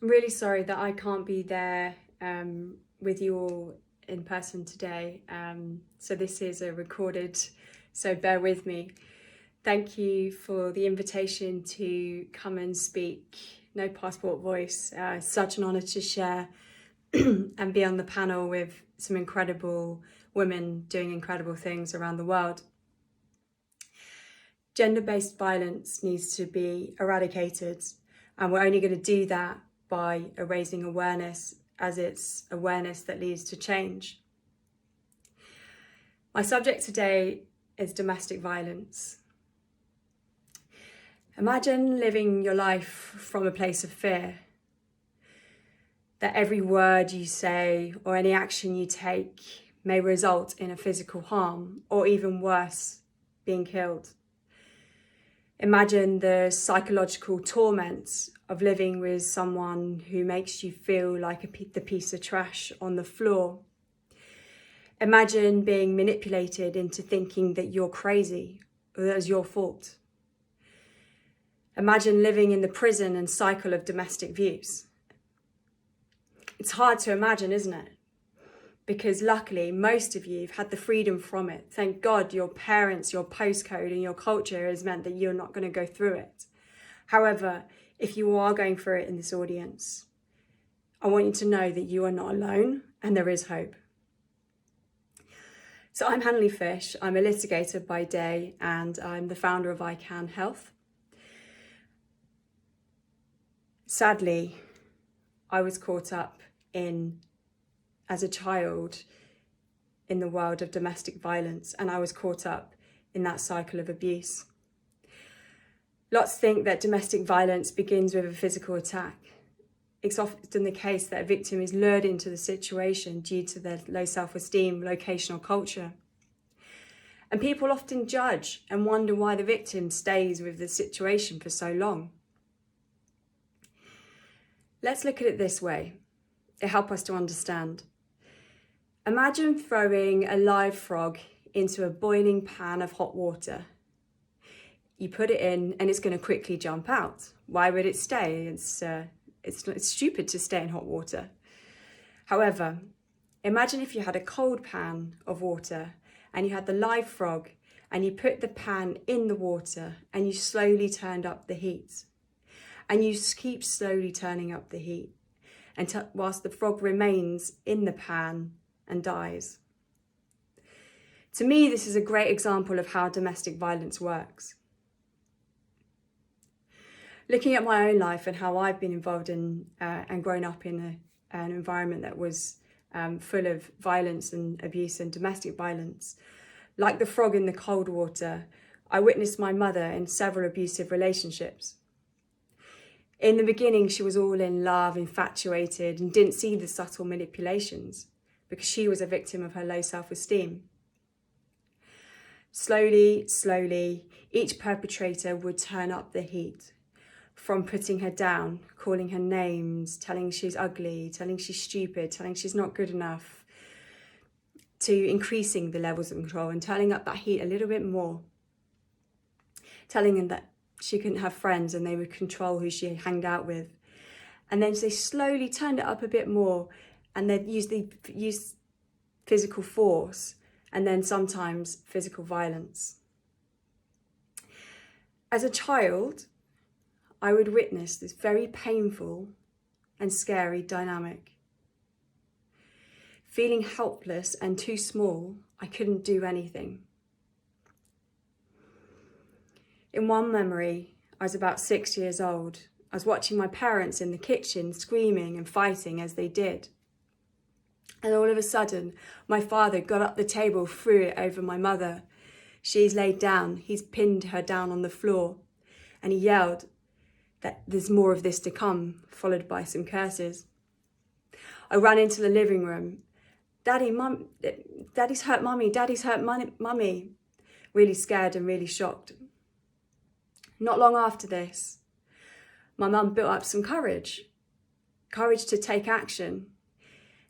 I'm really sorry that I can't be there with you all in person today. So this is a recorded, so bear with me. Thank you for the invitation to come and speak. No Passport Voice. Such an honour to share and be on the panel with some incredible women doing incredible things around the world. Gender-based violence needs to be eradicated, and we're only going to do that by raising awareness, as it's awareness that leads to change. My subject today is domestic violence. Imagine living your life from a place of fear, that every word you say or any action you take may result in a physical harm, or even worse, being killed. Imagine the psychological torment of living with someone who makes you feel like the piece of trash on the floor. Imagine being manipulated into thinking that you're crazy or that it was your fault. Imagine living in the prison and cycle of domestic abuse. It's hard to imagine, isn't it? Because luckily, most of you have had the freedom from it. Thank God your parents, your postcode and your culture has meant that you're not going to go through it. However, if you are going through it in this audience, I want you to know that you are not alone and there is hope. So I'm Hannilee Fish. I'm a litigator by day and I'm the founder of iKan Health. Sadly, I was caught up as a child in the world of domestic violence, and I was caught up in that cycle of abuse. Lots think that domestic violence begins with a physical attack. It's often the case that a victim is lured into the situation due to their low self-esteem, locational culture. And people often judge and wonder why the victim stays with the situation for so long. Let's look at it this way. It helps us to understand. Imagine throwing a live frog into a boiling pan of hot water. You put it in and it's going to quickly jump out. Why would it stay? It's stupid to stay in hot water. However, imagine if you had a cold pan of water and you had the live frog and you put the pan in the water and you slowly turned up the heat. And you keep slowly turning up the heat whilst the frog remains in the pan and dies. To me, this is a great example of how domestic violence works. Looking at my own life and how I've been involved in and grown up in an environment that was full of violence and abuse and domestic violence, like the frog in the cold water, I witnessed my mother in several abusive relationships. In the beginning, she was all in love, infatuated, and didn't see the subtle manipulations because she was a victim of her low self-esteem. Slowly, each perpetrator would turn up the heat, from putting her down, calling her names, telling she's ugly, telling she's stupid, telling she's not good enough, to increasing the levels of control and turning up that heat a little bit more, telling them that she couldn't have friends and they would control who she hanged out with. And then they slowly turned it up a bit more and they'd use physical force and then sometimes physical violence. As a child, I would witness this very painful and scary dynamic. Feeling helpless and too small, I couldn't do anything. In one memory, I was about 6 years old. I was watching my parents in the kitchen screaming and fighting as they did. And all of a sudden, my father got up the table, threw it over my mother. She's laid down. He's pinned her down on the floor. And he yelled that there's more of this to come, followed by some curses. I ran into the living room. Daddy's hurt mummy, Daddy's hurt mummy. Really scared and really shocked. Not long after this, my mum built up some courage to take action.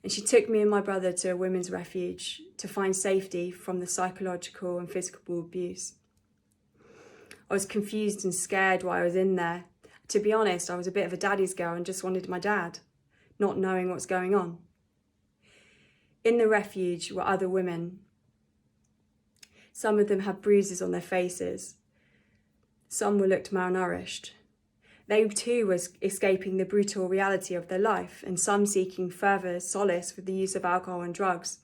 And she took me and my brother to a women's refuge to find safety from the psychological and physical abuse. I was confused and scared while I was in there, To be honest, I was a bit of a daddy's girl and just wanted my dad, not knowing what's going on. In the refuge were other women. Some of them had bruises on their faces. Some were looked malnourished. They too were escaping the brutal reality of their life, and some seeking further solace with the use of alcohol and drugs.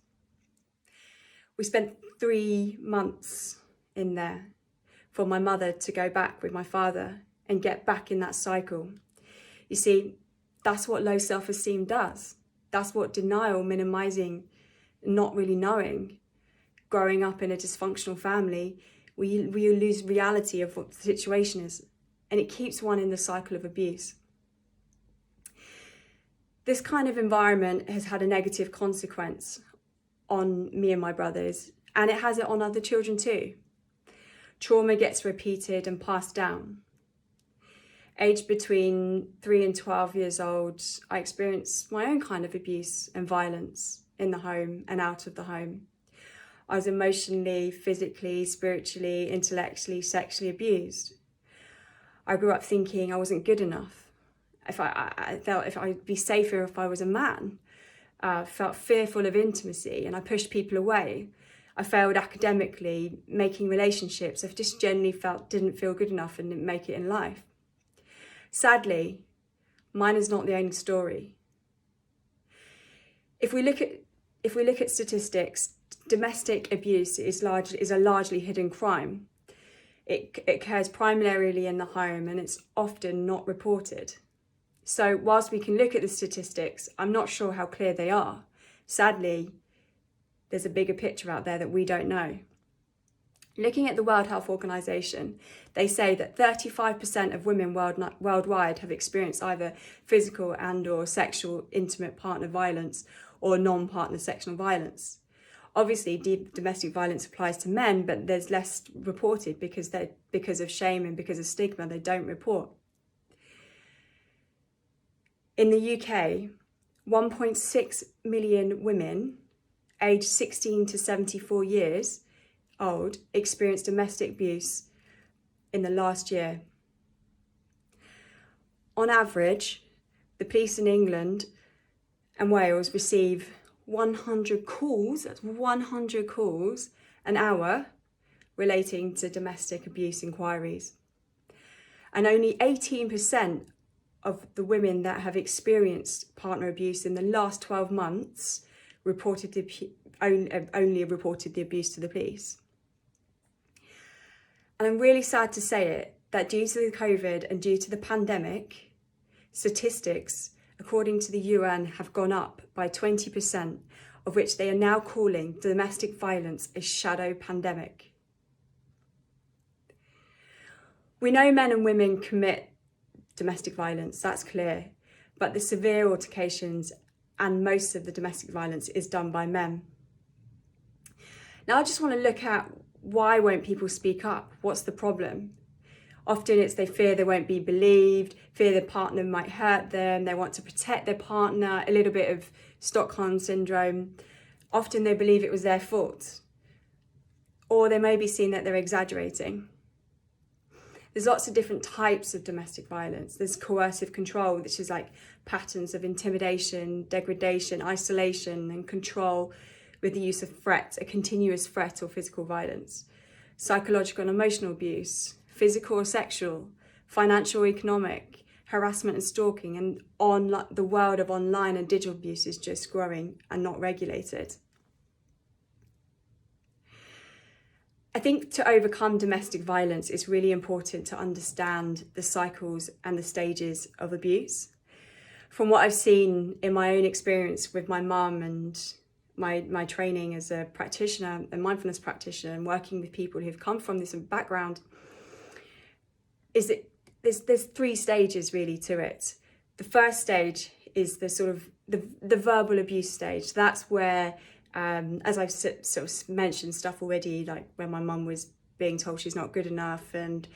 We spent 3 months in there for my mother to go back with my father and get back in that cycle. You see, that's what low self-esteem does. That's what denial, minimizing, not really knowing, growing up in a dysfunctional family, we lose reality of what the situation is, and it keeps one in the cycle of abuse. This kind of environment has had a negative consequence on me and my brothers, and it has it on other children too. Trauma gets repeated and passed down. Aged between 3 and 12 years old, I experienced my own kind of abuse and violence in the home and out of the home. I was emotionally, physically, spiritually, intellectually, sexually abused. I grew up thinking I wasn't good enough. I felt if I'd be safer if I was a man. Felt fearful of intimacy, and I pushed people away. I failed academically, making relationships. I just generally didn't feel good enough and didn't make it in life. Sadly, mine is not the only story. If we look at statistics, domestic abuse is a largely hidden crime. It occurs primarily in the home, and it's often not reported. So whilst we can look at the statistics, I'm not sure how clear they are. Sadly, there's a bigger picture out there that we don't know. Looking at the World Health Organization, they say that 35% of women worldwide have experienced either physical and or sexual intimate partner violence or non-partner sexual violence. Obviously, domestic violence applies to men, but there's less reported because of shame and because of stigma, they don't report. In the UK, 1.6 million women aged 16 to 74 years old experienced domestic abuse in the last year. On average, the police in England and Wales receive 100 calls, that's 100 calls an hour relating to domestic abuse inquiries. And only 18% of the women that have experienced partner abuse in the last 12 months only reported the abuse to the police. And I'm really sad to say it, that due to the COVID and due to the pandemic, statistics, according to the UN, have gone up by 20%, of which they are now calling domestic violence a shadow pandemic. We know men and women commit domestic violence, that's clear, but the severe altercations and most of the domestic violence is done by men. Now I just want to look at why won't people speak up? What's the problem? Often it's they fear they won't be believed, fear their partner might hurt them, they want to protect their partner, a little bit of Stockholm syndrome. Often they believe it was their fault, or they may be seen that they're exaggerating. There's lots of different types of domestic violence. There's coercive control, which is like patterns of intimidation, degradation, isolation and control with the use of threat, a continuous threat or physical violence. Psychological and emotional abuse, physical or sexual, financial or economic, harassment and stalking, and the world of online and digital abuse is just growing and not regulated. I think to overcome domestic violence, it's really important to understand the cycles and the stages of abuse. From what I've seen in my own experience with my mum and my training as a practitioner, a mindfulness practitioner, and working with people who've come from this background, is that there's 3 stages really to it. The first stage is the sort of the verbal abuse stage. That's where as I've sort of mentioned stuff already, like when my mum was being told she's not good enough, and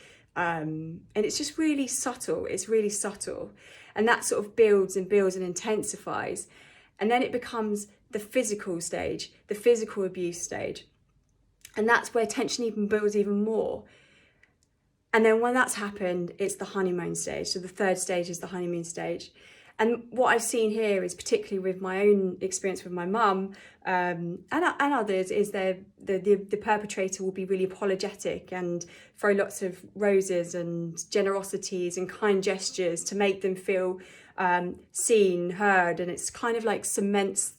it's just really subtle. It's really subtle, and that sort of builds and builds and intensifies, and then it becomes the physical stage, the physical abuse stage, and that's where tension even builds even more. And then when that's happened, it's the honeymoon stage. So the third stage is the honeymoon stage. And what I've seen here is, particularly with my own experience with my mum and others, is the perpetrator will be really apologetic and throw lots of roses and generosities and kind gestures to make them feel seen, heard, and it's kind of like cements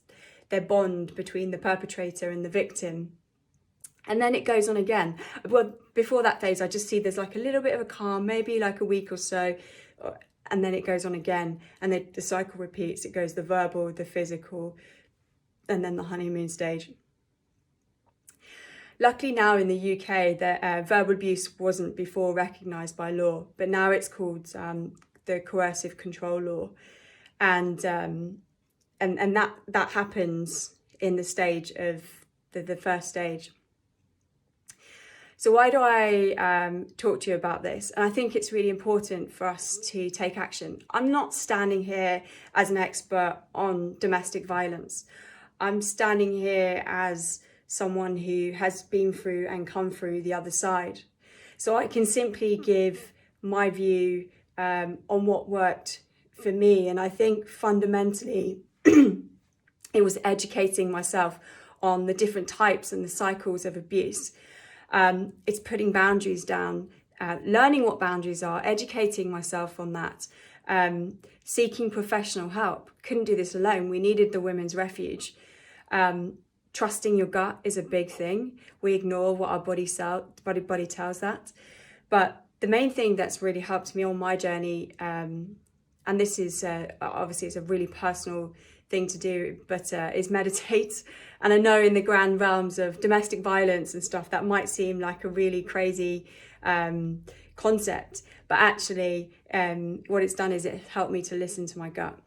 their bond between the perpetrator and the victim. And then it goes on again. Well, before that phase, I just see there's like a little bit of a calm, maybe like a week or so, and then it goes on again. And the cycle repeats. It goes the verbal, the physical, and then the honeymoon stage. Luckily now in the UK, that verbal abuse wasn't before recognised by law, but now it's called the coercive control law. And that happens in the stage of the first stage. So why do I talk to you about this? And I think it's really important for us to take action. I'm not standing here as an expert on domestic violence. I'm standing here as someone who has been through and come through the other side. So I can simply give my view on what worked for me. And I think fundamentally it was educating myself on the different types and the cycles of abuse. It's putting boundaries down, learning what boundaries are, educating myself on that, seeking professional help. Couldn't do this alone. We needed the Women's Refuge. Trusting your gut is a big thing. We ignore what our body tells that. But the main thing that's really helped me on my journey, and this is obviously it's a really personal thing to do, but is meditate. And I know in the grand realms of domestic violence and stuff, that might seem like a really crazy concept, but actually what it's done is it helped me to listen to my gut.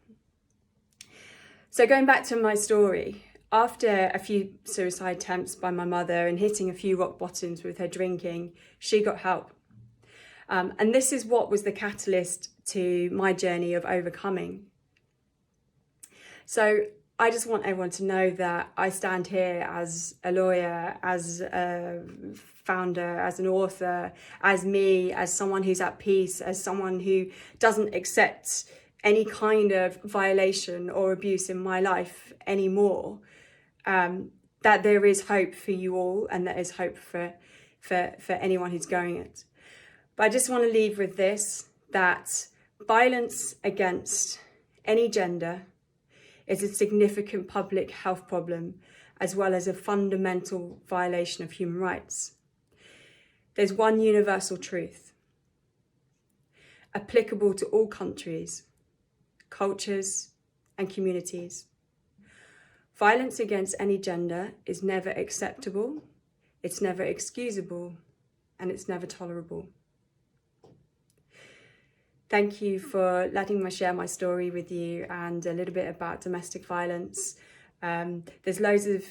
So going back to my story, after a few suicide attempts by my mother and hitting a few rock bottoms with her drinking, she got help. And this is what was the catalyst to my journey of overcoming. So I just want everyone to know that I stand here as a lawyer, as a founder, as an author, as me, as someone who's at peace, as someone who doesn't accept any kind of violation or abuse in my life anymore, that there is hope for you all and there is hope for anyone who's going it. But I just want to leave with this, that violence against any gender is a significant public health problem, as well as a fundamental violation of human rights. There's one universal truth, applicable to all countries, cultures, and communities. Violence against any gender is never acceptable, it's never excusable, and it's never tolerable. Thank you for letting me share my story with you and a little bit about domestic violence. There's loads of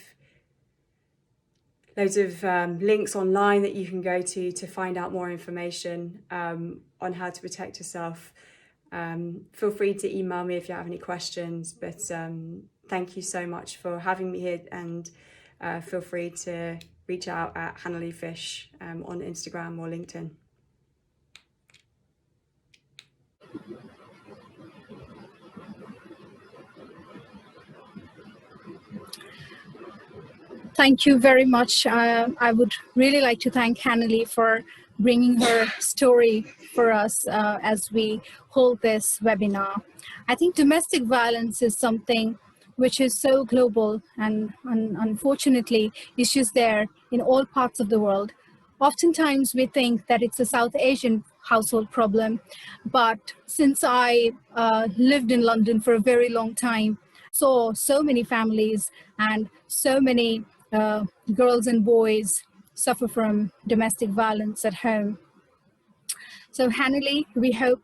links online that you can go to find out more information on how to protect yourself. Feel free to email me if you have any questions, but thank you so much for having me here, and feel free to reach out at Hannilee Fish on Instagram or LinkedIn. Thank you very much. I would really like to thank Hannilee for bringing her story for us as we hold this webinar. I think domestic violence is something which is so global, and unfortunately issues there in all parts of the world. Oftentimes we think that it's a South Asian household problem, but since I lived in London for a very long time, saw so many families and so many girls and boys suffer from domestic violence at home. So Hannilee, we hope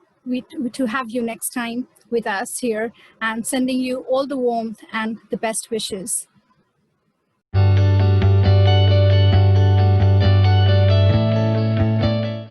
to have you next time with us here, and sending you all the warmth and the best wishes.